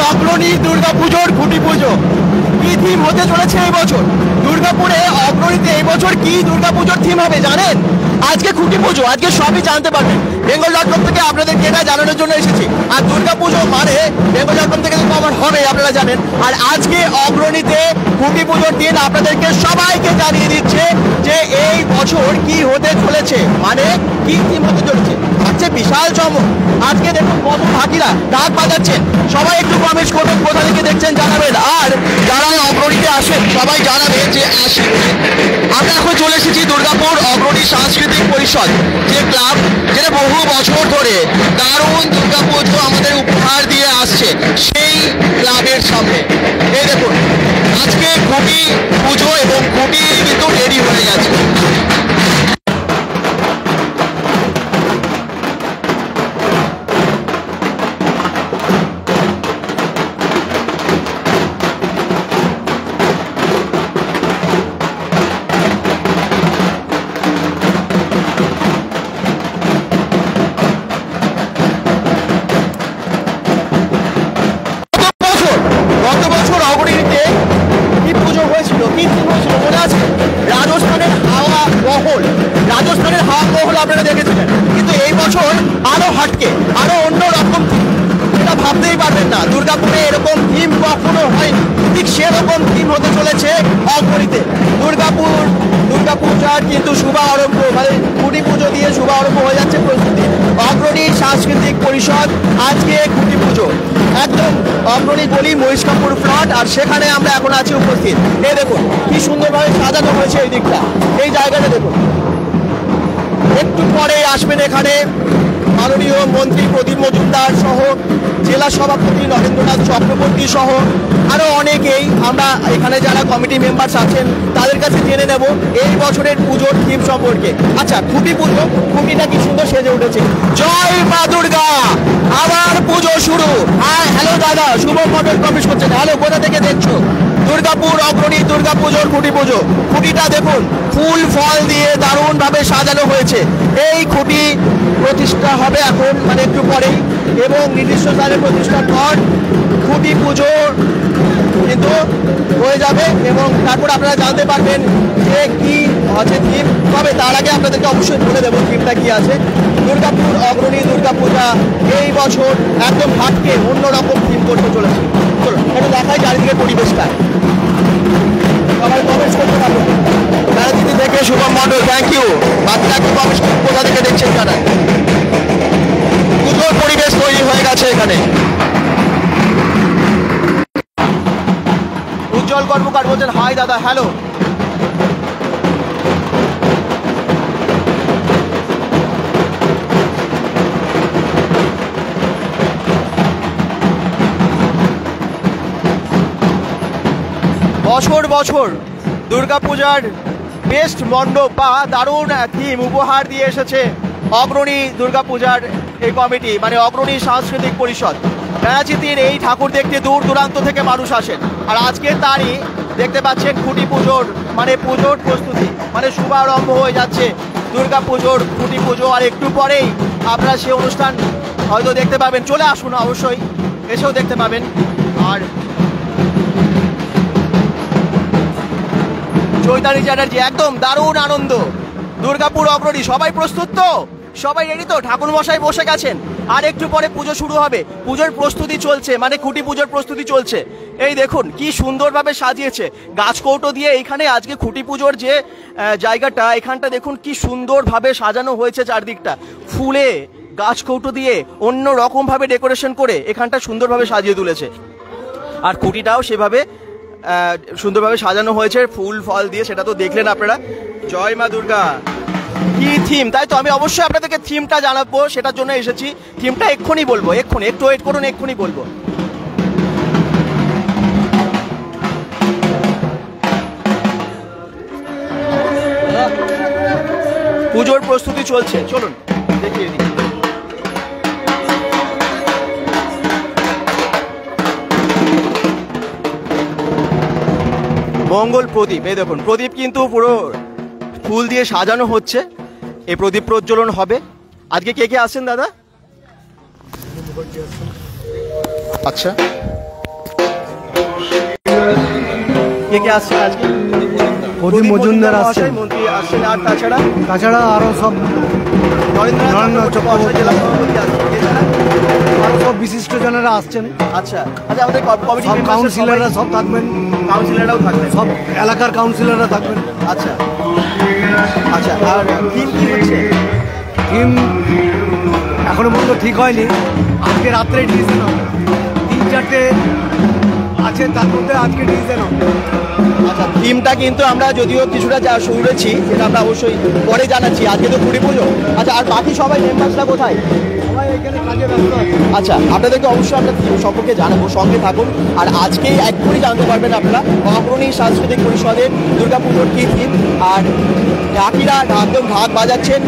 অগ্রণী দুর্গাপুজোর খুঁটি পুজো কি থিম হতে চলেছে এই বছর? দুর্গাপুরে অগ্রণীতে এই বছর কি দুর্গাপুজোর থিম হবে জানেন? আজকে খুঁটি পুজো, আজকে সবই জানতে পারবেন। বেঙ্গল.com থেকে আপনাদেরকে এটা জানানোর জন্য এসেছি। আর দুর্গাপুজো মানে বেঙ্গল.com থেকে তো আমার হবে, আপনারা জানেন। আর আজকে অগ্রণীতে খুঁটি পুজোর দিন আপনাদেরকে সবাইকে জানিয়ে দিচ্ছে যে এই বছর কি হতে চলেছে, মানে কি থিম হতে চলেছে। আজকে বিশাল চমক। আজকে দেখুন কত ভাগিরা ঢাক বাজাচ্ছেন। সবাই একটু কমেন্ট করবেন কোথা থেকে দেখছেন জানাবেন। আর যারা অগ্রণীতে আসেন সবাই জানাবে যে আসেন। আমরা এখন চলে এসেছি দুর্গাপুর অগ্রণী সাংস্কৃতিক পরিষদ, যে ক্লাব যেটা বহু বছর ধরে দারুণ দুর্গাপুজো আমাদের উপহার দিয়ে আসছে, সেই ক্লাবের সামনে। এই দেখুন আজকে খুঁটি পুজো এবং খুঁটি কিন্তু রেডি হয়ে গেছে। রাজস্থানের হাওয়া মহল আপনারা দেখেছিলেন, কিন্তু এই বছর আরো হাটকে, আরো অন্য রকম থিম। এটা ভাবতেই পারবেন না দুর্গাপুরে এরকম থিম কখনো হয়নি। ঠিক সেরকম থিম হতে চলেছে অগ্রণীতে। দুর্গাপূজার কিন্তু শুভারম্ভ, মানে খুঁটি পুজো দিয়ে শুভারম্ভ হয়ে যাচ্ছে প্রস্তুতি। অগ্রণী সাংস্কৃতিক পরিষদ আজকে খুঁটি পুজো একদম অগ্রণী গলি মহিষকাপুর প্লট, আর সেখানে আমরা এখন আছি উপস্থিত। এই দেখুন কি সুন্দরভাবে সাজানো হয়েছে এই দিকটা, এই জায়গাটা দেখুন। একটু পরে আসবেন এখানে মাননীয় মন্ত্রী প্রদীপ মজুমদার সহ জেলা সভাপতি নরেন্দ্রনাথ চক্রবর্তী সহ আরো অনেকেই। আমরা এখানে যারা কমিটি মেম্বার্স আছেন তাদের কাছে জেনে নেব এই বছরের পুজোর থিম সম্পর্কে। আচ্ছা, খুঁটি পুজো, খুঁটিটা কি সুন্দর সেজে উঠেছে। জয় মা দুর্গা, আবার পুজো শুরু। হ্যাঁ, হ্যালো দাদা, শুভ মন্ডল প্রবেশ করছেন। হ্যালো, কোথা থেকে দেখছো? দুর্গাপুর অগ্রণী দুর্গাপুজোর খুঁটি পুজো। খুঁটিটা দেখুন ফুল ফল দিয়ে দারুণ ভাবে সাজানো হয়েছে। এই খুঁটি প্রতিষ্ঠা হবে এখন, মানে একটু পরেই, এবং নির্দিষ্ট স্থানে প্রতিষ্ঠার পর খুঁটি পুজো কিন্তু হয়ে যাবে, এবং তারপর আপনারা জানতে পারবেন যে কি আছে থিম। তবে তার আগে আপনাদেরকে অবশ্যই বলে দেবো থিমটা কি আছে। দুর্গাপুর অগ্রণী দুর্গাপূজা এই বছর একদম হাটকে অন্যরকম থিম করতে চলেছে। চলো একটু দেখাই চারিদিকে পরিবেশটা। সবাই কমেন্ট করতে পারবেন। রাজনীতি থেকে শুভম মন্ডল, থ্যাংক ইউ। বাচ্চাকে কমেন্ট কোথা থেকে দেখছেন জানান। পুজোর পরিবেশ তৈরি হয়ে গেছে এখানে। উজ্জ্বল কর্মকার বলছেন হাই দাদা, হ্যালো। বছর বছর দুর্গাপূজার বেস্ট মণ্ডপ বা দারুণ থিম উপহার দিয়ে এসেছে অগ্রণী দুর্গাপূজার এই কমিটি, মানে অগ্রণী সাংস্কৃতিক পরিষদ। বেড়াচিতির এই ঠাকুর দেখতে দূর দূরান্ত থেকে মানুষ আসেন। আর আজকে তারই দেখতে পাচ্ছেন খুঁটি পুজোর, মানে পুজোর প্রস্তুতি, মানে শুভারম্ভ হয়ে যাচ্ছে দুর্গাপুজোর খুঁটি পুজো। আর একটু পরেই আপনারা সে অনুষ্ঠান হয়তো দেখতে পাবেন। চলে আসুন, অবশ্যই এসেও দেখতে পাবেন। আর চৈতালি চ্যাটার্জি, একদম দারুণ আনন্দ। দুর্গাপুর অগ্রণী সবাই প্রস্তুত তো? সবাই রেডি তো? ঠাকুর মশাই বসে গেছেন, আর একটু পরে পুজো শুরু হবে। পুজোর প্রস্তুতি চলছে, মানে খুঁটি পুজোর প্রস্তুতি চলছে। এই দেখুন কি সুন্দরভাবে সাজিয়েছে গাছকৌটো দিয়ে। এইখানে আজকে খুঁটি পুজোর যে জায়গাটা, এখানটা দেখুন কি সুন্দরভাবে সাজানো হয়েছে। চারদিকটা ফুলে গাছকৌটো দিয়ে অন্য রকম ভাবে ডেকোরেশন করে এখানটা সুন্দরভাবে সাজিয়ে তুলেছে। আর খুঁটিটাও সেভাবে সুন্দরভাবে সাজানো হয়েছে ফুল ফল দিয়ে, সেটা তো দেখলেন আপনারা। জয় মা দুর্গা। কি থিম, তাই তো? আমি অবশ্যই আপনাদেরকে থিমটা জানাবো, সেটার জন্য এসেছি। থিমটা এক্ষুনি বলবো, এক্ষুনি, একটু ওয়েট করুন, এক্ষুনি বলবো। পুজোর প্রস্তুতি চলছে, চলুন দেখিয়ে দিই। মঙ্গল প্রদীপ, এই দেখুন প্রদীপ কিন্তু পুরো ফুল দিয়ে সাজানো হচ্ছে। এই প্রদীপ প্রজ্বলন হবে। আজকে কে কে আসছেন দাদা? আচ্ছা, কে আসছেন আজকে? প্রদীপ মজুমদার আসছেন, মন্ত্রী আসছেন, আর তাছাড়া তাছাড়া আরও সব নরেন্দ্র চট্টোপাধ্যায় জেলা সভাপতি আসছেন, এছাড়া আরও সব বিশিষ্ট জনেরা আসছেন। আচ্ছা আচ্ছা, আমাদের কমিটি সব কাউন্সিলররা সব থাকবেন, কাউন্সিলররাও থাকবেন, সব এলাকার কাউন্সিলররা থাকবেন। আচ্ছা আচ্ছা, আর থিম কি হচ্ছে? টিম এখনো পর্যন্ত ঠিক হয়নি, আজকে রাত্রে ডিসিশন হবে। 3-4টে আছে, তার মধ্যে আজকে ডিসিশন হবে। আচ্ছা, থিমটা কিন্তু আমরা যদিও কিছুটা যা শুনেছি, সেটা আমরা অবশ্যই পরে জানাচ্ছি। আজকে তো খুঁটি পুজো। আচ্ছা, আর বাকি সবাই মেম্বার্সরা কোথায়? সবাই এখানে কাজে ব্যস্ত আছে। আচ্ছা, আপনাদেরকে অবশ্যই আমরা থিম সম্পর্কে জানাবো, সঙ্গে থাকুন। আর আজকেই এক্ষুনি জানতে পারবেন আপনারা অগ্রণী সাংস্কৃতিক পরিষদের দুর্গাপুজোর কী থিম। আর ঢাকিরা একদম ঢাক বাজাচ্ছেন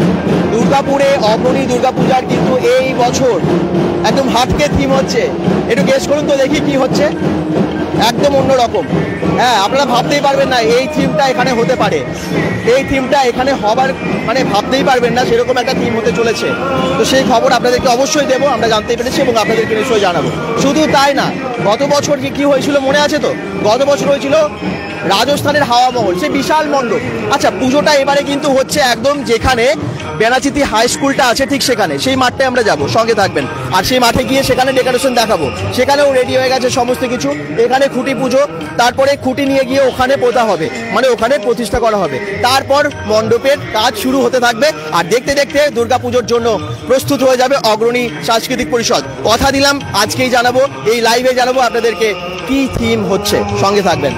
দুর্গাপুরে। অগ্রণী দুর্গাপূজার কিন্তু এই বছর একদম হাটকে থিম হচ্ছে। একটু গেস করুন তো দেখি কি হচ্ছে। একদম অন্যরকম। হ্যাঁ, আপনারা ভাবতেই পারবেন না এই থিমটা এখানে হতে পারে। এই থিমটা এখানে হবার মানে ভাবতেই পারবেন না, সেরকম একটা থিম হতে চলেছে। তো সেই খবর আপনাদেরকে অবশ্যই দেবো, আমরা জানতেই পেরেছি এবং আপনাদেরকে নিশ্চয়ই জানাবো। শুধু তাই না, গত বছর কি হয়েছিল মনে আছে তো? গত বছর হয়েছিল রাজস্থানের হাওয়া মহল, সেই বিশাল মণ্ডপ। আচ্ছা, পুজোটা এবারে কিন্তু হচ্ছে একদম যেখানে বেনাচিতি হাই স্কুলটা আছে ঠিক সেখানে, সেই মাঠটায় আমরা যাব, সঙ্গে থাকবেন। আর সেই মাঠে গিয়ে সেখানে ডেকোরেশন দেখাবো, সেখানেও রেডি হয়ে গেছে সমস্ত কিছু। এখানে খুঁটি পুজো, তারপরে খুঁটি নিয়ে গিয়ে ওখানে পোতা হবে, মানে ওখানে প্রতিষ্ঠা করা হবে। তারপর মণ্ডপের কাজ শুরু হতে থাকবে। আর দেখতে দেখতে দুর্গাপুজোর জন্য প্রস্তুত হয়ে যাবে অগ্রণী সাংস্কৃতিক পরিষদ। কথা দিলাম আজকেই জানাবো, এই লাইভে জানাবো আপনাদেরকে কি থিম হচ্ছে, সঙ্গে থাকবেন।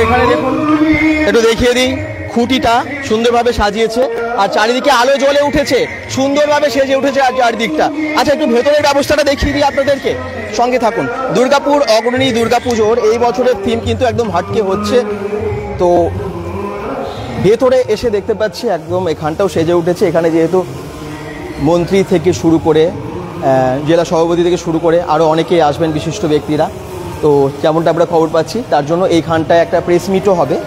এখানে দেখুন, একটু দেখিয়ে দিই, খুঁটিটা সুন্দরভাবে সাজিয়েছে আর চারিদিকে আলো জ্বলে উঠেছে, সুন্দরভাবে সেজে উঠেছে আর চারদিকটা। আচ্ছা, একটু ভেতরের ব্যবস্থাটা দেখিয়ে দিই আপনাদেরকে, সঙ্গে থাকুন। দুর্গাপুর অগ্রণী দুর্গাপুজোর এই বছরের থিম কিন্তু একদম হাটকে হচ্ছে। তো ভেতরে এসে দেখতে পাচ্ছি একদম এখানটাও সেজে উঠেছে। এখানে যেহেতু মন্ত্রী থেকে শুরু করে জেলা সভাপতি থেকে শুরু করে আরও অনেকেই আসবেন বিশিষ্ট ব্যক্তিরা। তো যেমনটা আমরা খবর পাচ্ছি, তার জন্য এইখানটায় একটা প্রেস মিটও হবে।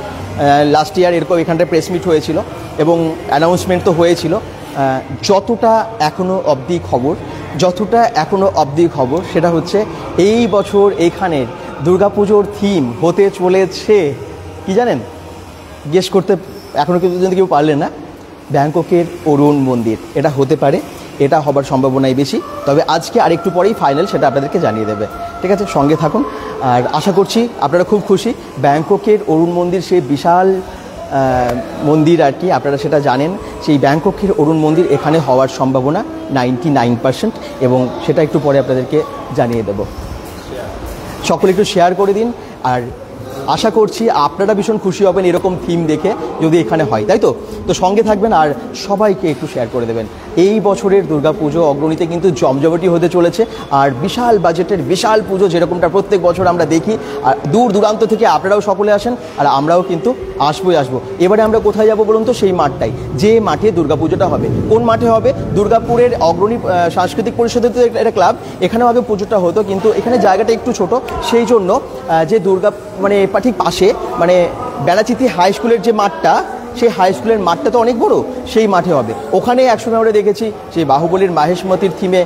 লাস্ট ইয়ার এরকম এখানটায় প্রেস মিট হয়েছিল এবং অ্যানাউন্সমেন্ট তো হয়েছিল। যতটা এখনও অবধি খবর সেটা হচ্ছে এই বছর এইখানের দুর্গাপুজোর থিম হতে চলেছে কি জানেন? গেস করতে এখনও কিন্তু কেউ পারলেন না। ব্যাংককের অরুণ মন্দির এটা হতে পারে, এটা হবার সম্ভাবনাই বেশি। তবে আজকে আরেকটু পরেই ফাইনাল সেটা আপনাদেরকে জানিয়ে দেবে। ঠিক আছে, সঙ্গে থাকুন। আর আশা করছি আপনারা খুব খুশি। ব্যাংককের অরুণ মন্দির সেই বিশাল মন্দির আর কি, আপনারা সেটা জানেন। সেই ব্যাংককের অরুণ মন্দির এখানে হওয়ার সম্ভাবনা 99%, এবং সেটা একটু পরে আপনাদেরকে জানিয়ে দেব। সকলে একটু শেয়ার করে দিন। আর আশা করছি আপনারা ভীষণ খুশি হবেন এরকম থিম দেখে যদি এখানে হয়, তাই তো? তো সঙ্গে থাকবেন আর সবাইকে একটু শেয়ার করে দেবেন। এই বছরের দুর্গাপুজো অগ্রণীতে কিন্তু জমজমাটি হতে চলেছে। আর বিশাল বাজেটের বিশাল পুজো, যেরকমটা প্রত্যেক বছর আমরা দেখি। আর দূর দূরান্ত থেকে আপনারাও সকলে আসেন, আর আমরাও কিন্তু আসবো। এবারে আমরা কোথায় যাব বলুন তো? সেই মাঠটাই, যে মাঠে দুর্গাপুজোটা হবে। কোন মাঠে হবে? দুর্গাপুরের অগ্রণী সাংস্কৃতিক পরিষদের তো একটা ক্লাব, এখানেও আগে পুজোটা হতো, কিন্তু এখানে জায়গাটা একটু ছোট। সেই জন্য যে দুর্গা মানে ঠিক পাশে মানে বেনাচিতি হাই স্কুলের যে মাঠটা, সেই হাই স্কুলের মাঠটা তো অনেক বড়, সেই মাঠে হবে। ওখানে একসময় আমরা দেখেছি সেই বাহুবলীর মাহেশমতির থিমে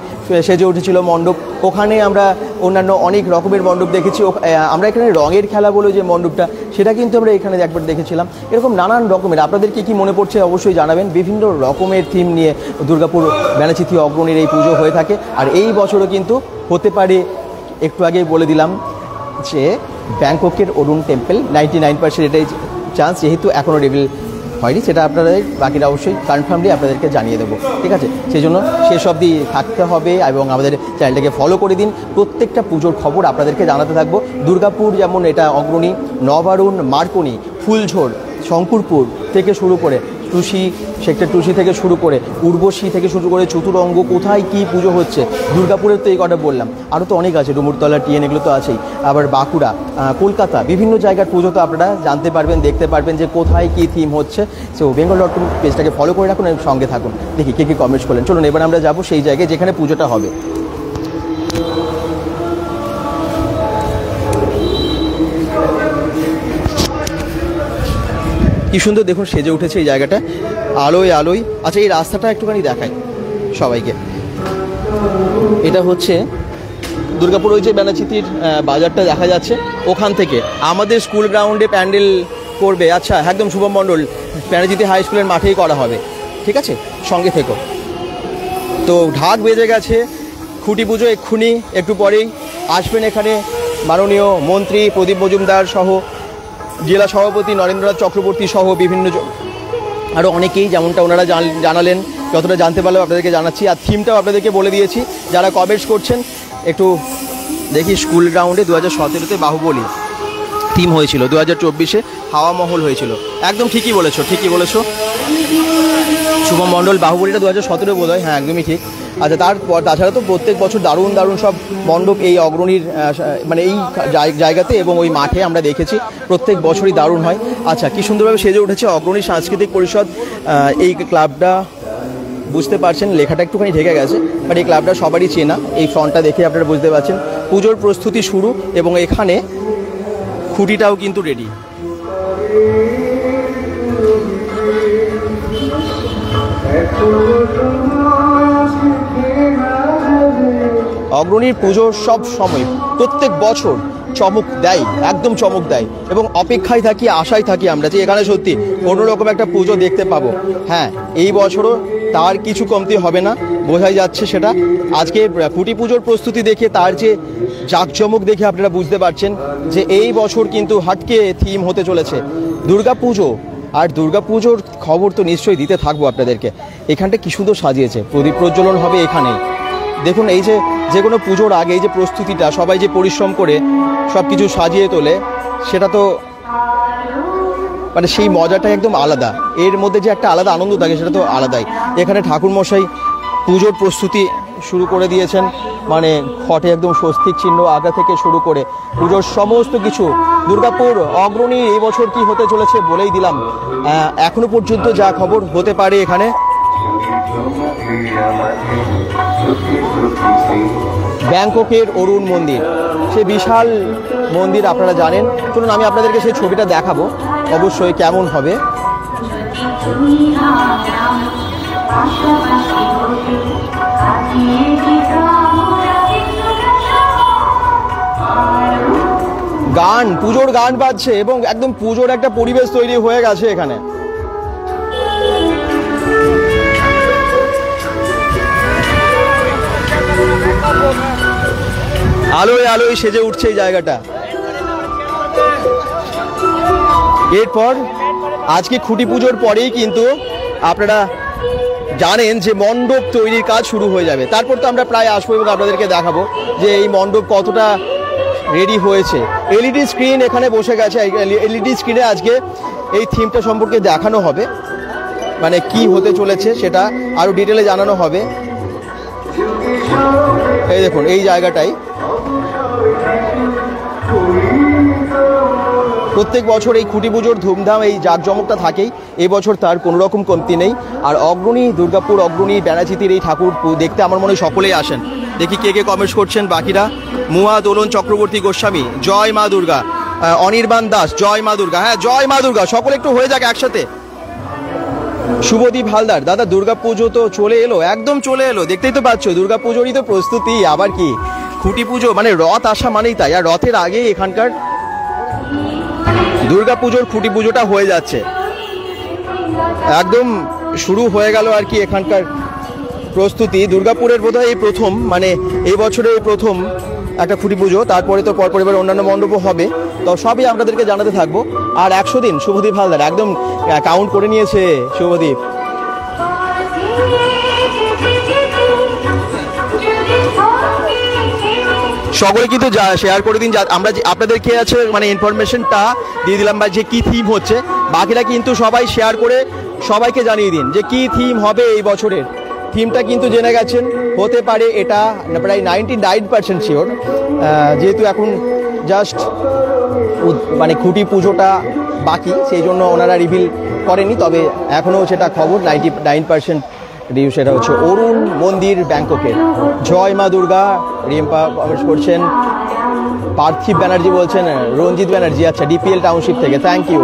সেজে উঠেছিল মণ্ডপ। ওখানে আমরা অন্যান্য অনেক রকমের মণ্ডপ দেখেছি। আমরা এখানে রঙের খেলা বলে যে মণ্ডপটা, সেটা কিন্তু আমরা এখানে একবার দেখেছিলাম। এরকম নানান রকমের, আপনাদেরকে কি মনে পড়ছে অবশ্যই জানাবেন। বিভিন্ন রকমের থিম নিয়ে দুর্গাপুর বেনাচিতি অগ্রণীর এই পুজো হয়ে থাকে। আর এই বছরও কিন্তু হতে পারে, একটু আগেই বলে দিলাম যে ব্যাংককের অরুণ টেম্পল। 99% এটাই চান্স, যেহেতু এখনও রিভিল হয়নি, সেটা আপনাদের বাকিরা অবশ্যই কনফার্মলি আপনাদেরকে জানিয়ে দেবো, ঠিক আছে? সেই জন্য শেষ অবধি থাকতে হবে এবং আমাদের চ্যানেলটাকে ফলো করে দিন। প্রত্যেকটা পুজোর খবর আপনাদেরকে জানাতে থাকবো। দুর্গাপুর যেমন এটা অগ্রণী, নবারুণ, মার্কনি, ফুলঝোর, শঙ্করপুর থেকে শুরু করে টুসি, সেক্টর টুসি থেকে শুরু করে উর্বশী থেকে শুরু করে চতুরঙ্গ, কোথায় কী পুজো হচ্ছে। দুর্গাপুরের তো এই কটা বললাম, আরও তো অনেক আছে, ডুমুরতলা, টিএন, এগুলো তো আছেই। আবার বাঁকুড়া, কলকাতা, বিভিন্ন জায়গার পুজো তো আপনারা জানতে পারবেন, দেখতে পারবেন যে কোথায় কী থিম হচ্ছে। সো bengal.com পেজটাকে ফলো করে রাখুন এবং সঙ্গে থাকুন। দেখি কে কী কমেন্টস করলেন। চলুন এবার আমরা যাবো সেই জায়গায় যেখানে পুজোটা হবে। কি সুন্দর দেখুন সেজে উঠেছে এই জায়গাটা, আলোয় আলোয়। আচ্ছা, এই রাস্তাটা একটুখানি দেখাই সবাইকে। এটা হচ্ছে দুর্গাপুর, ওই যে ব্যানাচিতির বাজারটা দেখা যাচ্ছে, ওখান থেকে আমাদের স্কুল গ্রাউন্ডে প্যান্ডেল করবে। আচ্ছা, একদম শুভম মণ্ডল, ব্যানাচিতি হাই স্কুলের মাঠেই করা হবে, ঠিক আছে? সঙ্গে থেকো। তো ঢাক বেজে গেছে, খুঁটি পুজো এক্ষুনি একটু পরেই আসবেন এখানে মাননীয় মন্ত্রী প্রদীপ মজুমদার সহ, জেলা সভাপতি নরেন্দ্রনাথ চক্রবর্তী সহ বিভিন্ন আরও অনেকেই, যেমনটা ওনারা জানালেন, যতটা জানতে পারলেও আপনাদেরকে জানাচ্ছি। আর থিমটাও আপনাদেরকে বলে দিয়েছি। যারা কমেন্টস করছেন একটু দেখি, স্কুল গ্রাউন্ডে 2017-তে বাহুবলী থিম হয়েছিল, 2024-এ হাওয়া মহল হয়েছিল। একদম ঠিকই বলেছো, ঠিকই বলেছো শুভম মণ্ডল। বাহুবলীটা 2017 বোধ হয়, হ্যাঁ একদমই ঠিক। আচ্ছা, তাছাড়া তো প্রত্যেক বছর দারুণ দারুণ সব মণ্ডপ এই অগ্রণীর মানে এই জায়গাতে এবং ওই মাঠে আমরা দেখেছি, প্রত্যেক বছরই দারুণ হয়। আচ্ছা, কী সুন্দরভাবে সেজে উঠেছে অগ্রণী সাংস্কৃতিক পরিষদ। এই ক্লাবটা বুঝতে পারছেন, লেখাটা একটুখানি ঢেকে গেছে, বাট এই ক্লাবটা সবারই চেনা। এই ফ্রন্টটা দেখে আপনারা বুঝতে পারছেন পুজোর প্রস্তুতি শুরু, এবং এখানে খুঁটিটাও কিন্তু রেডি। অগ্রণীর পুজো সব সময় প্রত্যেক বছর চমক দেয়, একদম চমক দেয়, এবং অপেক্ষায় থাকি, আশায় থাকি আমরা যে এখানে সত্যি অন্যরকম একটা পুজো দেখতে পাবো। হ্যাঁ, এই বছরও তার কিছু কমতি হবে না, বোঝাই যাচ্ছে সেটা। আজকে খুঁটি পুজোর প্রস্তুতি দেখে, তার যে জাঁকজমক দেখে আপনারা বুঝতে পারছেন যে এই বছর কিন্তু হাটকে থিম হতে চলেছে দুর্গাপুজো। আর দুর্গাপুজোর খবর তো নিশ্চয়ই দিতে থাকবো আপনাদেরকে। এখানটা কি সুন্দর সাজিয়েছে, প্রদীপ প্রজ্বলন হবে এখানেই। দেখুন, এই যে কোনো পুজোর আগে এই যে প্রস্তুতিটা, সবাই যে পরিশ্রম করে সব কিছু সাজিয়ে তোলে, সেটা তো মানে সেই মজাটা একদম আলাদা। এর মধ্যে যে একটা আলাদা আনন্দ থাকে, সেটা তো আলাদাই। এখানে ঠাকুরমশাই পুজোর প্রস্তুতি শুরু করে দিয়েছেন, মানে খটে একদম স্বস্তিক চিহ্ন আঁকা থেকে শুরু করে পুজোর সমস্ত কিছু। দুর্গাপুর অগ্রণী এই বছর কি হতে চলেছে বলেই দিলাম। এখনো পর্যন্ত যা খবর হতে পারে এখানে, ব্যাংককের অরুণ মন্দির, সে বিশাল মন্দির আপনারা জানেন। চলুন আমি আপনাদেরকে সেই ছবিটা দেখাবো অবশ্যই কেমন হবে। গান, পুজোর গান বাজছে এবং একদম পুজোর একটা পরিবেশ তৈরি হয়ে গেছে এখানে। আলোয় আলোয় সেজে উঠছে এই জায়গাটা। এরপর আজকে খুঁটি পুজোর পরেই কিন্তু আপনারা জানেন যে মণ্ডপ তৈরির কাজ শুরু হয়ে যাবে। তারপর তো আমরা প্রায় আসবো এবং আপনাদেরকে দেখাবো যে এই মণ্ডপ কতটা রেডি হয়েছে। এলইডি স্ক্রিন এখানে বসে গেছে, এলইডি স্ক্রিনে আজকে এই থিমটা সম্পর্কে দেখানো হবে, মানে কি হতে চলেছে সেটা আরও ডিটেলে জানানো হবে। এই দেখুন এই জায়গাটাই প্রত্যেক বছর এই খুঁটি পুজোর ধুমধাম, এই জাঁকজমকটা থাকেই। এই বছর তার কোনো রকম কমতি নেই। আর অগ্রণী, দুর্গাপুর অগ্রণী ব্যানাচিতির এই ঠাকুর দেখতে আমার মনে হয় সকলেই আসেন। দেখি কে কে কমেন্টস করছেন বাকিরা। মুয়া দোলন চক্রবর্তী গোস্বামী, জয় মা দুর্গা। অনির্বাণ দাস, জয় মা দুর্গা। হ্যাঁ, জয় মা দুর্গা, সকলে একটু হয়ে যাক একসাথে। শুভদীপ হালদার, দাদা দুর্গাপুজো তো চলে এলো, একদম চলে এলো, দেখতেই তো পাচ্ছ দুর্গাপুজোরই তো প্রস্তুতি। আবার কি খুঁটি পুজো, মানে রথ আসা মানেই তাই। আর রথের আগেই এখানকার দুর্গাপুজোর খুঁটি পুজোটা হয়ে যাচ্ছে, একদম শুরু হয়ে গেল আর কি এখানকার প্রস্তুতি। দুর্গাপুরের বোধহয় এই প্রথম, মানে এই বছরে এই প্রথম একটা খুঁটি পুজো, তারপরে তো পরপর এবার অন্যান্য মণ্ডপও হবে, তো সবই আপনাদেরকে জানাতে থাকবো। আর 100 দিন শুভদীপ হালদার একদম কাউন্ট করে নিয়েছে শুভদীপ। সকলে কিন্তু শেয়ার করে দিন, আমরা আপনাদেরকে আছে মানে ইনফরমেশনটা দিয়ে দিলাম বা যে কি থিম হচ্ছে, বাকিরা কিন্তু সবাই শেয়ার করে সবাইকে জানিয়ে দিন যে কি থিম হবে এই বছরের। থিমটা কিন্তু জেনে গেছেন, হতে পারে এটা প্রায় 99% শিওর, যেহেতু এখন জাস্ট মানে খুঁটি পুজোটা বাকি, সেই জন্য ওনারা রিভিল করেনি, তবে এখনও সেটা খবর 99% রিভিউ। সেটা হচ্ছে অরুণ মন্দির ব্যাংককের। জয় মা দুর্গা, রিম্পা কমেন্টস করছেন, পার্থিব ব্যানার্জি বলছেন, রঞ্জিত ব্যানার্জি আচ্ছা ডিপিএল টাউনশিপ থেকে, থ্যাংক ইউ।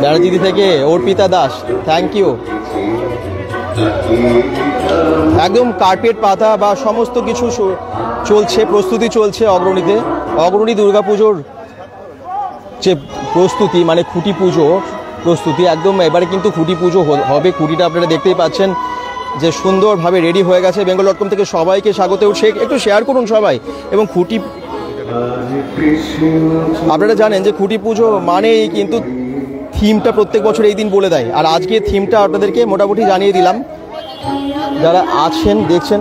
ব্যানার্জি থেকে অর্পিতা দাস, থ্যাংক ইউ। একদম কার্পেট পাতা বা সমস্ত কিছু চলছে, প্রস্তুতি চলছে অগ্রণীতে। অগ্রণী দুর্গাপুজোর যে প্রস্তুতি মানে খুঁটি পুজো প্রস্তুতি একদম এবারে কিন্তু খুঁটি পুজো হবে। খুঁটিটা আপনারা দেখতেই পাচ্ছেন যে সুন্দরভাবে রেডি হয়ে গেছে। বেঙ্গল.com থেকে সবাইকে স্বাগত, একটু শেয়ার করুন সবাই। এবং খুঁটি আপনারা জানেন যে খুঁটি পুজো মানেই কিন্তু থিমটা প্রত্যেক বছর এই দিন বলে দেয়, আর আজকে থিমটা আপনাদেরকে মোটামুটি জানিয়ে দিলাম। যারা আছেন দেখছেন,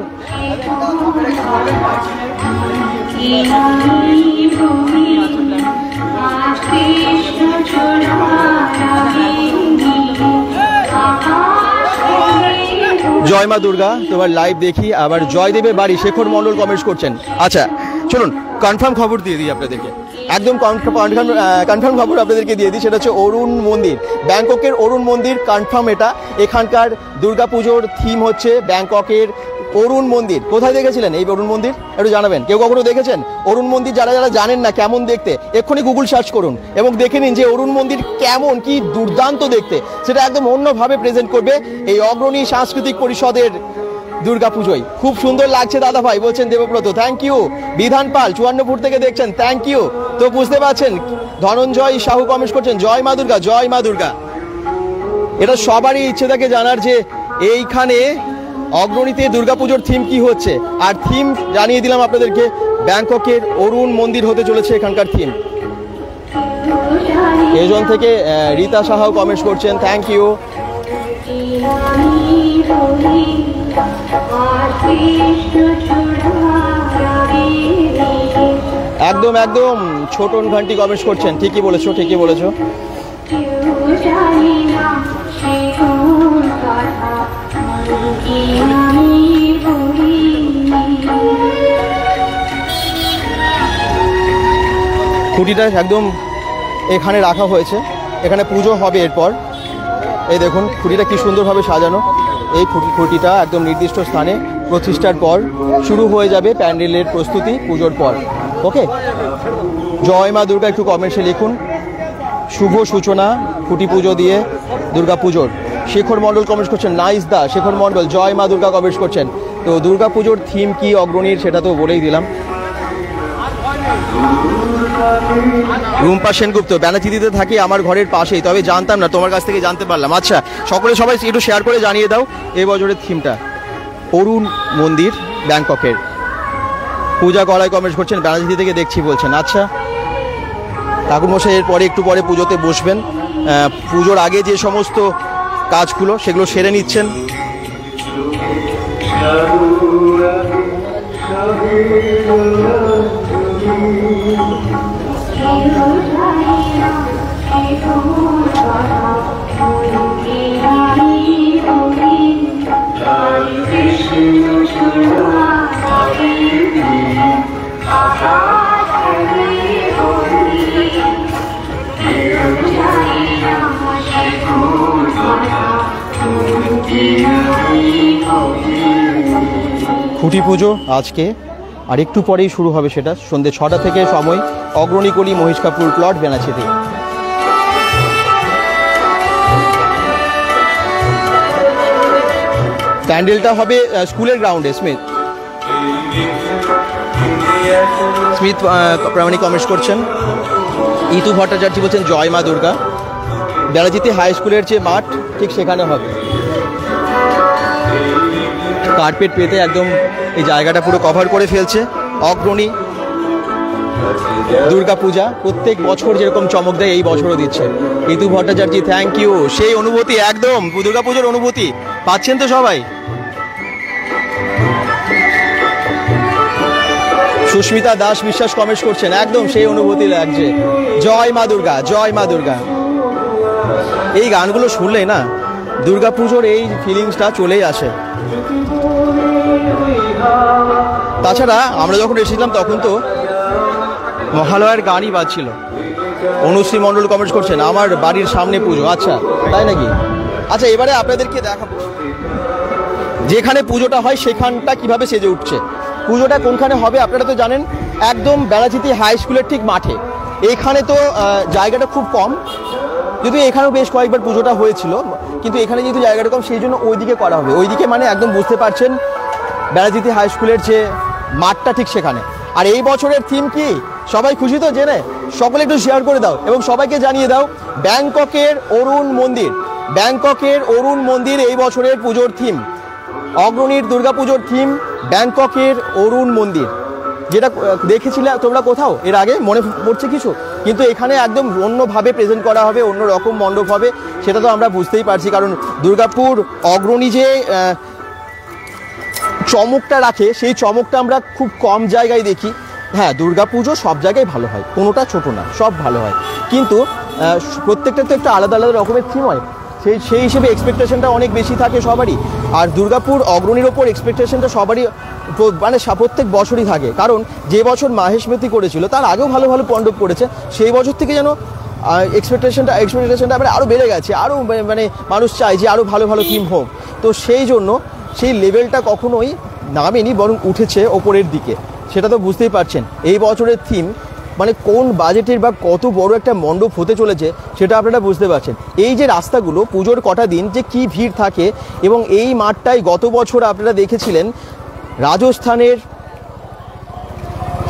জয় মা দুর্গা, তোমার লাইভ দেখি। আবার জয়দেবের বাড়ি শেখর মণ্ডল কমেন্টস করছেন। আচ্ছা চলুন কনফার্ম খবর দিয়ে দিই আপনাদেরকে, একদম কনফার্ম খবর আপনাদেরকে দিয়ে দিই। সেটা হচ্ছে অরুণ মন্দির, ব্যাংককের অরুণ মন্দির কনফার্ম। এটা এখানকার দুর্গাপুজোর থিম হচ্ছে ব্যাংককের অরুণ মন্দির। কোথায় দেখেছিলেন এই অরুণ মন্দির একটু জানাবেন, কেউ কখনো দেখেছেন অরুণ মন্দির? যারা যারা জানেন না কেমন দেখতে, এক্ষুনি গুগল সার্চ করুন এবং দেখে নিন যে অরুণ মন্দির কেমন, কি দুর্দান্ত দেখতে। সেটা একদম অন্যভাবে প্রেজেন্ট করবে এই অগ্রণী সাংস্কৃতিক পরিষদের দুর্গাপুজোয়। খুব সুন্দর লাগছে দাদা ভাই বলছেন দেবব্রত, থ্যাংক ইউ। বিধান পাল 54 ফুট থেকে দেখছেন, থ্যাংক ইউ। তো বুঝতে পারছেন, ধনঞ্জয় সাহু কমেন্টস করছেন জয় মা দুর্গা, জয় মা দুর্গা। এটা সবারই ইচ্ছে থাকে জানার যে এইখানে অগ্রণীতে দুর্গাপুজোর থিম কি হচ্ছে, আর থিম জানিয়ে দিলাম আপনাদেরকে, ব্যাংককের অরুণ মন্দির হতে চলেছে এখানকার থিম। এজন থেকে রীতা সাহাও কমেন্টস করছেন, থ্যাংক ইউ। একদম একদম ছোটন ঘন্টি কমেন্টস করছেন, ঠিকই বলেছো, ঠিকই বলেছো। খুঁটিটা একদম এখানে রাখা হয়েছে, এখানে পুজো হবে এরপর। এই দেখুন খুঁটিটা কি সুন্দরভাবে সাজানো। এই খুঁটিটা একদম নির্দিষ্ট স্থানে প্রতিষ্ঠার পর শুরু হয়ে যাবে প্যান্ডেলের প্রস্তুতি পুজোর পর। ওকে, জয় মা দুর্গা একটু কমেন্টসে লিখুন। শুভ সূচনা খুঁটি পুজো দিয়ে দুর্গা পুজোর। শেখর মণ্ডল কমেন্টস করছেন, নাইস দা শেখর মণ্ডল, জয় মা দুর্গা কমেন্টস করছেন। তো দুর্গা পুজোর থিম কি অগ্রণীর সেটা তো বলেই দিলাম। রুম্পা সেনগুপ্ত, ব্যানার্জিতে থাকি আমার ঘরের পাশেই, তবে জানতাম না, তোমার কাছ থেকে জানতে পারলাম। আচ্ছা সকলে সবাই একটু শেয়ার করে জানিয়ে দাও এই বছরের থিমটা। অরুণ মন্দির ব্যাংককের। পূজা গলায় কমেন্টস করছেন, ব্যানার্জি থেকে দেখছি বলছেন। আচ্ছা ঠাকুরমশাই এরপরে একটু পরে পুজোতে বসবেন, পুজোর আগে যে সমস্ত কাজগুলো সেগুলো সেরে নিচ্ছেন। খুঁটি পুজো আজকে আর একটু পরেই শুরু হবে, সেটা সন্ধ্যে 6টা থেকে সময়। অগ্রণীকলি মহিষকাপুর প্লট বেনাচিতে। প্যান্ডেলটা হবে স্কুলের গ্রাউন্ডে। স্মিথ প্রামাণিক কমেন্টস করছেন। ইতু ভট্টাচার্য বলছেন জয় মা দুর্গা। বেলাজিতে হাই স্কুলের যে মাঠ ঠিক সেখানে হবে। কার্পেট পেতে একদম এই জায়গাটা পুরো কভার করে ফেলছে। অগ্রণী দুর্গাপূজা প্রত্যেক বছর যেরকম চমক দেয় এই বছরও দিচ্ছে। ঋতু ভট্টাচার্য, থ্যাংক ইউ। সেই অনুভূতি একদম দুর্গাপুজোর অনুভূতি পাচ্ছেন তো সবাই? সুস্মিতা দাস বিশ্বাস কমেন্ট করছেন, একদম সেই অনুভূতি লাগছে। জয় মা দুর্গা, জয় মা দুর্গা। এই গানগুলো শুনলে না দুর্গাপুজোর এই ফিলিংসটা চলেই আসে। তাছাড়া আমরা যখন এসেছিলাম তখন তো মহালয়ার গানই বাজছিল। অনুশ্রী মণ্ডল কমেন্ট করছেন, আমার বাড়ির সামনে পুজো। আচ্ছা তাই নাকি? আচ্ছা এবারে আপনাদেরকে দেখাবো যেখানে পুজোটা হয় সেখানটা কিভাবে সেজে উঠছে। পুজোটা কোনখানে হবে আপনারা তো জানেন, একদম বেড়াচিতি হাই স্কুলের ঠিক মাঠে। এখানে তো জায়গাটা খুব কম, যদিও এখানেও বেশ কয়েকবার পুজোটা হয়েছিল, কিন্তু এখানে যেহেতু জায়গাটা কম সেই জন্য ওইদিকে করা হবে। ওইদিকে মানে একদম বুঝতে পারছেন বেড়াচিতি হাই স্কুলের যে মাঠটা ঠিক সেখানে। আর এই বছরের থিম কি সবাই খুশি তো জেনে? সকলে একটু শেয়ার করে দাও এবং সবাইকে জানিয়ে দাও ব্যাংককের অরুণ মন্দির। ব্যাংককের অরুণ মন্দির এই বছরের পুজোর থিম। অগ্রণীর দুর্গাপুজোর থিম ব্যাংককের অরুণ মন্দির। যেটা দেখেছিলে তোমরা কোথাও এর আগে, মনে পড়ছে কিছু? কিন্তু এখানে একদম অন্যভাবে প্রেজেন্ট করা হবে, অন্য রকম মণ্ডপ হবে, সেটা তো আমরা বুঝতেই পারছি। কারণ দুর্গাপুর অগ্রণী যে চমকটা রাখে সেই চমকটা আমরা খুব কম জায়গায় দেখি। হ্যাঁ, দুর্গাপুজো সব জায়গায় ভালো হয়, কোনোটা ছোট না, সব ভালো হয়, কিন্তু প্রত্যেকটা তো একটু আলাদা আলাদা রকমের থিম হয়। সেই হিসেবে এক্সপেকটেশনটা অনেক বেশি থাকে সবারই। আর দুর্গাপুর অগ্রণীর ওপর এক্সপেকটেশনটা সবারই মানে প্রত্যেক বছরই থাকে। কারণ যে বছর মাহেশ মেথি করেছিল তার আগেও ভালো ভালো মণ্ডপ করেছে, সেই বছর থেকে যেন এক্সপেকটেশনটা মানে আরও বেড়ে গেছে, আরও মানে মানুষ চায় যে আরও ভালো ভালো থিম হোক। তো সেই জন্য সেই লেভেলটা কখনোই নামেনি, বরং উঠেছে ওপরের দিকে। সেটা তো বুঝতেই পারছেন এই বছরের থিম মানে কোন বাজেটের বা কত বড় একটা মণ্ডপ হতে চলেছে সেটা আপনারা বুঝতে পারছেন। এই যে রাস্তাগুলো পুজোর কটা দিন যে কি ভিড় থাকে, এবং এই মাঠটাই গত বছর আপনারা দেখেছিলেন রাজস্থানের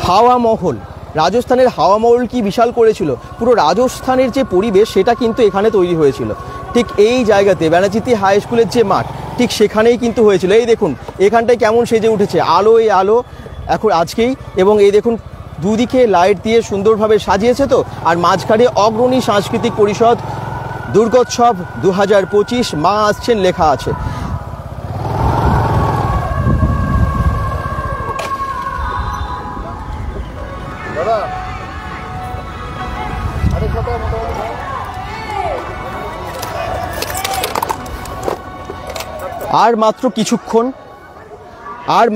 হাওয়া মহল। রাজস্থানের হাওয়া মহল কি বিশাল করেছিল, পুরো রাজস্থানের যে পরিবেশ সেটা কিন্তু এখানে তৈরি হয়েছিল। ঠিক এই জায়গাতে বেনাচিতি হাই স্কুলের যে মাঠ ঠিক সেখানেই কিন্তু হয়েছিল। এই দেখুন এখানটায় কেমন সেজে উঠেছে, আলোয় আলো এখন আজকেই। এবং এই দেখুন দুদিকে লাইট দিয়ে সুন্দরভাবে সাজিয়েছে তো। আর মাঝখানে অগ্রণী সাংস্কৃতিক পরিষদ দুর্গোৎসব 2025 মা আসছেন লেখা আছে। আর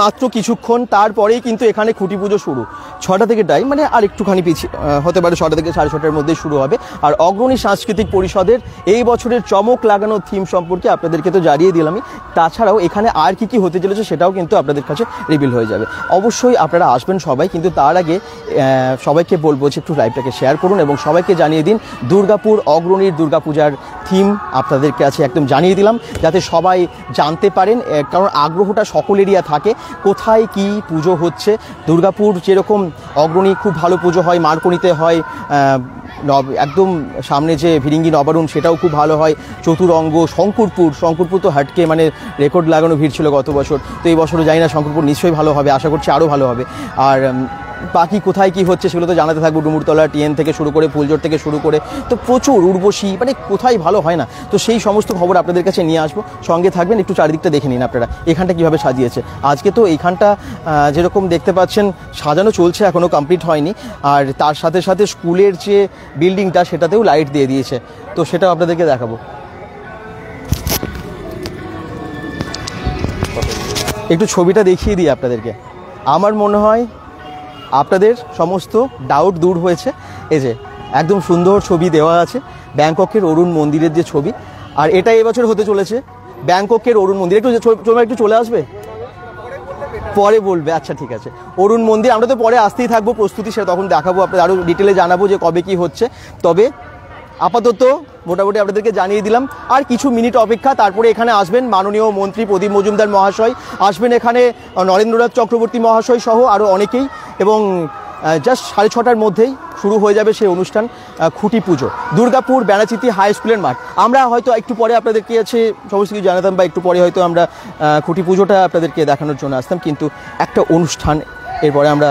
মাত্র কিছুক্ষণ তারপরেই কিন্তু এখানে খুঁটি পুজো শুরু। 6টা থেকে টাইম, মানে আর একটুখানি পিছিয়ে হতে পারে, 6টা থেকে 6:30টার মধ্যে শুরু হবে। আর অগ্রণী সাংস্কৃতিক পরিষদের এই বছরের চমক লাগানো থিম সম্পর্কে আপনাদেরকে তো জানিয়ে দিলামই। তাছাড়াও এখানে আর কি হতে চলেছে সেটাও কিন্তু আপনাদের কাছে রিভিল হয়ে যাবে। অবশ্যই আপনারা আসবেন সবাই, কিন্তু তার আগে সবাইকে বলবো যে একটু লাইভটাকে শেয়ার করুন এবং সবাইকে জানিয়ে দিন দুর্গাপুর অগ্রণীর দুর্গাপূজার থিম আপনাদের কাছে একদম জানিয়ে দিলাম, যাতে সবাই জানতে পারেন। কারণ আগ্রহটা সকলেরই থাকে কোথায় কি পুজো হচ্ছে। দুর্গাপুর যেরকম অগ্রণী খুব ভালো পুজো হয়, মার্কনিতে হয়, একদম সামনে যে ভিরিঙ্গি নবারুণ সেটাও খুব ভালো হয়, চতুরঙ্গ, শঙ্করপুর তো হাটকে মানে রেকর্ড লাগানো ভিড় ছিল গত বছর। তো এই বছরও জানি না, শঙ্করপুর নিশ্চয়ই ভালো হবে, আশা করছি আরও ভালো হবে। আর বাকি কোথায় কি হচ্ছে সেগুলো তো জানাতে থাকবো, ডুমুরতলা টিএন থেকে শুরু করে ফুলজোর থেকে শুরু করে তো প্রচুর উর্বশী, মানে কোথায় ভালো হয় না। তো সেই সমস্ত খবর আপনাদের কাছে নিয়ে আসবো, সঙ্গে থাকবেন। একটু চারিদিকটা দেখে নিন আপনারা এখানটা কীভাবে সাজিয়েছে। আজকে তো এইখানটা যেরকম দেখতে পাচ্ছেন সাজানো চলছে, এখনও কমপ্লিট হয়নি। আর তার সাথে সাথে স্কুলের যে বিল্ডিংটা সেটাতেও লাইট দিয়ে দিয়েছে, তো সেটাও আপনাদেরকে দেখাবো। একটু ছবিটা দেখিয়ে দিই আপনাদেরকে। আমার মনে হয় আপনাদের সমস্ত ডাউট দূর হয়েছে। এই যে একদম সুন্দর ছবি দেওয়া আছে ব্যাংককের অরুণ মন্দিরের যে ছবি, আর এটা এবছর হতে চলেছে ব্যাংককের অরুণ মন্দির। একটু চলে আসবে, পরে বলবে। আচ্ছা ঠিক আছে, অরুণ মন্দির আমরা তো পরে আসতেই থাকবো, প্রস্তুতি সেটা তখন দেখাবো, আপনাদের আরও ডিটেলে জানাবো যে কবে কি হচ্ছে। তবে আপাতত মোটামুটি আপনাদেরকে জানিয়ে দিলাম। আর কিছু মিনিট অপেক্ষা, তারপরে এখানে আসবেন মাননীয় মন্ত্রী প্রদীপ মজুমদার মহাশয়, আসবেন এখানে নরেন্দ্রনাথ চক্রবর্তী মহাশয় সহ আরও অনেকেই। এবং জাস্ট 6:30টার মধ্যেই শুরু হয়ে যাবে সেই অনুষ্ঠান, খুঁটি পুজো, দুর্গাপুর ব্যানাচিতি হাই স্কুলের মাঠ। আমরা হয়তো একটু পরে আপনাদেরকে আছে সমস্ত কিছু জানাতাম, বা একটু পরে হয়তো আমরা খুঁটি পুজোটা আপনাদেরকে দেখানোর জন্য আসতাম, কিন্তু একটা অনুষ্ঠান এরপরে আমরা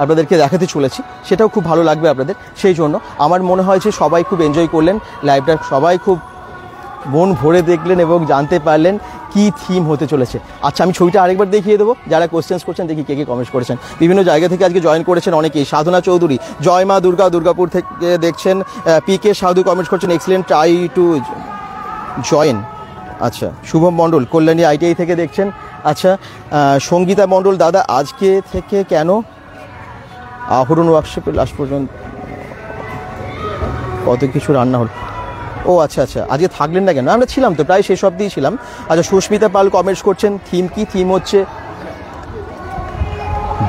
আপনাদেরকে দেখাতে চলেছি, সেটাও খুব ভালো লাগবে আপনাদের। সেই জন্য আমার মনে হয় যে সবাই খুব এনজয় করলেন লাইভটা, সবাই খুব মন ভরে দেখলেন এবং জানতে পারলেন কি থিম হতে চলেছে। আচ্ছা, আমি ছবিটা আরেকবার দেখিয়ে দেবো, যারা কোশ্চেন্স করছেন দেখি কে কে কমেন্টস করেছেন। বিভিন্ন জায়গা থেকে আজকে জয়েন করেছেন অনেকেই। সাধনা চৌধুরী, জয় মা দুর্গা, দুর্গাপুর থেকে দেখছেন। পিকে সাধু কমেন্টস করছেন, এক্সিলেন্ট, ট্রাই টু জয়েন। আচ্ছা, শুভম মণ্ডল কল্যাণী ITI থেকে দেখছেন। আচ্ছা, সঙ্গীতা মণ্ডল, দাদা আজকে থেকে কেন আহরণ ওয়ার্কশপে লাস্ট পর্যন্ত কত কিছু রান্না হল? ও আচ্ছা আচ্ছা, আজকে থাকলেন না কেন? আমরা ছিলাম তো, প্রায় শেষ অবধি ছিলাম। আচ্ছা, সুস্মিতা পাল কমেন্টস করছেন, থিম কি? থিম হচ্ছে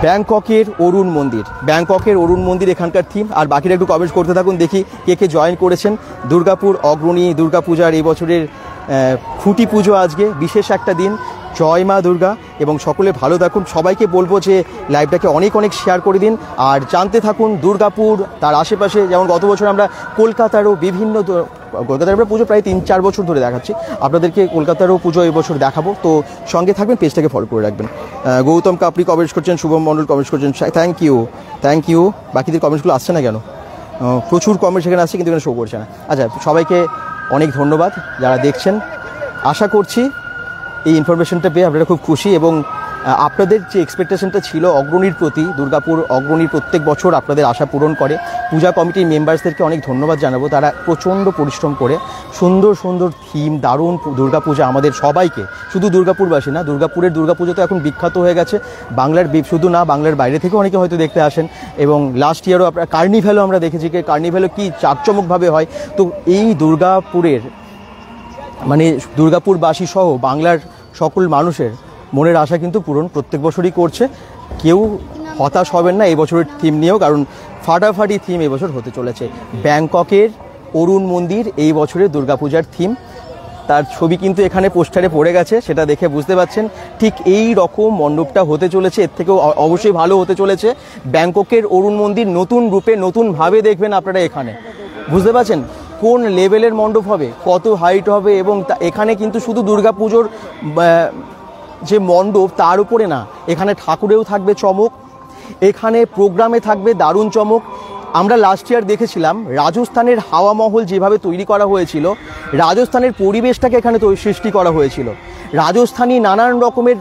ব্যাংককের অরুণ মন্দির, ব্যাংককের অরুণ মন্দির এখানকার থিম। আর বাকিরা একটু কমেন্টস করতে থাকুন, দেখি কে কে জয়েন করেছেন। দুর্গাপুর অগ্রণী দুর্গাপূজার এই বছরের খুঁটি পুজো আজকে, বিশেষ একটা দিন। জয় মা দুর্গা, এবং সকলে ভালো থাকুন। সবাইকে বলবো যে লাইভটাকে অনেক অনেক শেয়ার করে দিন, আর জানতে থাকুন দুর্গাপুর তার আশেপাশে। যেমন গত বছর আমরা কলকাতারও বিভিন্ন, কলকাতার আমরা পুজো প্রায় 3-4 বছর ধরে দেখাচ্ছি, আপনাদেরকে কলকাতারও পুজো এই বছর দেখাবো। তো সঙ্গে থাকবেন, পেজটাকে ফলো করে রাখবেন। গৌতম কাপড়ি কমেন্টস করছেন, শুভম মণ্ডল কমেন্টস করছেন, থ্যাংক ইউ। বাকিদের কমেন্টসগুলো আসছে না কেন? প্রচুর কমেন্টস এখানে আসছে, কিন্তু এখানে শো করছে না। আচ্ছা, সবাইকে অনেক ধন্যবাদ যারা দেখছেন। আশা করছি এই ইনফরমেশনটা পেয়ে আপনারা খুব খুশি, এবং আপনাদের যে এক্সপেকটেশনটা ছিল অগ্রণীর প্রতি, দুর্গাপুর অগ্রণীর প্রত্যেক বছর আপনাদের আশা পূরণ করে। পূজা কমিটির মেম্বার্সদেরকে অনেক ধন্যবাদ জানাবো, তারা প্রচণ্ড পরিশ্রম করে সুন্দর সুন্দর থিম, দারুণ দুর্গাপূজা আমাদের সবাইকে, শুধু দুর্গাপুরবাসী না, দুর্গাপুরের দুর্গাপুজো তো এখন বিখ্যাত হয়ে গেছে বাংলার, শুধু না বাংলার বাইরে থেকে অনেকে হয়তো দেখতে আসেন। এবং লাস্ট ইয়ারও আপনার কার্নিভ্যালও আমরা দেখেছি, কার্নিভ্যালও কি চাকচমকভাবে হয়। তো এই দুর্গাপুরের মানে দুর্গাপুরবাসী সহ বাংলার সকল মানুষের মনের আশা কিন্তু পূরণ প্রত্যেক বছরই করছে। কেউ হতাশ হবেন না এই বছরের থিম নিয়েও, কারণ ফাটাফাটি থিম এবছর হতে চলেছে। ব্যাংককের অরুণ মন্দির এই বছরের দুর্গাপূজার থিম, তার ছবি কিন্তু এখানে পোস্টারে পড়ে গেছে, সেটা দেখে বুঝতে পারছেন ঠিক এই রকম মণ্ডপটা হতে চলেছে। এর থেকেও অবশ্যই ভালো হতে চলেছে। ব্যাংককের অরুণ মন্দির নতুন রূপে নতুনভাবে দেখবেন আপনারা এখানে, বুঝতে পারছেন কোন লেভেলের মণ্ডপ হবে, কত হাইট হবে। এবং এখানে কিন্তু শুধু দুর্গাপুজোর যে মণ্ডপ তার উপরে না, এখানে ঠাকুরেও থাকবে চমক, এখানে প্রোগ্রামে থাকবে দারুণ চমক। আমরা লাস্ট ইয়ার দেখেছিলাম রাজস্থানের হাওয়া মহল যেভাবে তৈরি করা হয়েছিল, রাজস্থানের পরিবেশটাকে এখানে সৃষ্টি করা হয়েছিল। রাজস্থানী নানান রকমের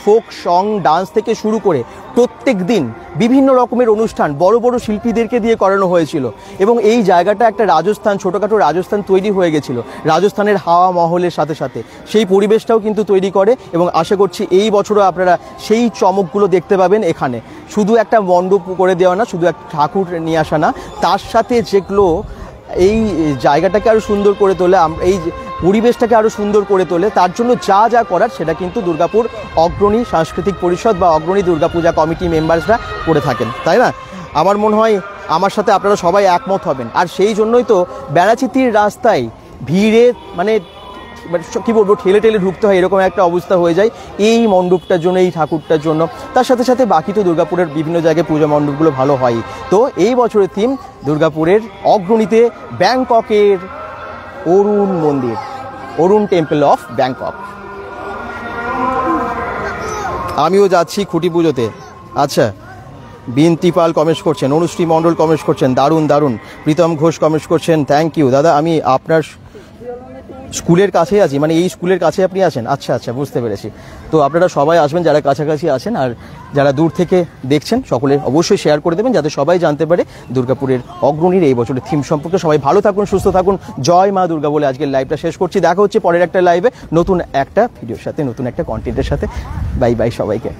ফোক সং, ডান্স থেকে শুরু করে প্রত্যেক দিন বিভিন্ন রকমের অনুষ্ঠান বড় বড় শিল্পীদেরকে দিয়ে করানো হয়েছিল। এবং এই জায়গাটা একটা রাজস্থান, ছোটোখাটো রাজস্থান তৈরি হয়ে গেছিলো রাজস্থানের হাওয়া মহলের সাথে সাথে, সেই পরিবেশটাও কিন্তু তৈরি করে। এবং আশা করছি এই বছরও আপনারা সেই চমকগুলো দেখতে পাবেন এখানে। শুধু একটা মণ্ডপ করে দেওয়া না, শুধু একটা ঠাকুর নিয়ে আসা না, তার সাথে যেগুলো এই জায়গাটাকে আরও সুন্দর করে তোলে, এই পরিবেশটাকে আরও সুন্দর করে তোলে, তার জন্য যা যা করার সেটা কিন্তু দুর্গাপুর অগ্রণী সাংস্কৃতিক পরিষদ বা অগ্রণী দুর্গাপূজা কমিটি মেম্বার্সরা করে থাকেন, তাই না? আমার মনে হয় আমার সাথে আপনারা সবাই একমত হবেন। আর সেই জন্যই তো বেড়াচিতির রাস্তায় ভিড়ে মানে কী বলবো, ঠেলে ঠেলে ঢুকতে হয়, এরকম একটা অবস্থা হয়ে যায় এই মণ্ডপটার জন্য, এই ঠাকুরটার জন্য। তার সাথে সাথে বাকি তো দুর্গাপুরের বিভিন্ন জায়গায় পূজা মণ্ডপগুলো ভালো হয়। তো এই বছরের থিম দুর্গাপুরের অগ্রণীতে ব্যাংককের অরুণ মন্দির, অরুণ টেম্পল অফ ব্যাংকক। আমিও যাচ্ছি খুঁটি পুজোতে। আচ্ছা, বিনতি পাল কমেন্টস করছেন, অনুশ্রী মণ্ডল কমেন্টস করছেন, দারুণ দারুণ। প্রীতম ঘোষ কমেন্টস করছেন, থ্যাংক ইউ দাদা, আমি আপনার স্কুলের কাছেই আছি, মানে এই স্কুলের কাছে আপনি আছেন? আচ্ছা আচ্ছা, বুঝতে পেরেছি। তো আপনারা সবাই আসবেন যারা কাছাকাছি আছেন, আর যারা দূর থেকে দেখছেন সকলে অবশ্যই শেয়ার করে দেবেন, যাতে সবাই জানতে পারে দুর্গাপুরের অগ্রণীর এই বছরের থিম সম্পর্কে। সবাই ভালো থাকুন, সুস্থ থাকুন, জয় মা দুর্গা বলে আজকের লাইভটা শেষ করছি। দেখা হচ্ছে পরের একটা লাইভে নতুন একটা ভিডিওর সাথে, নতুন একটা কন্টেন্টের সাথে। বাই বাই সবাইকে।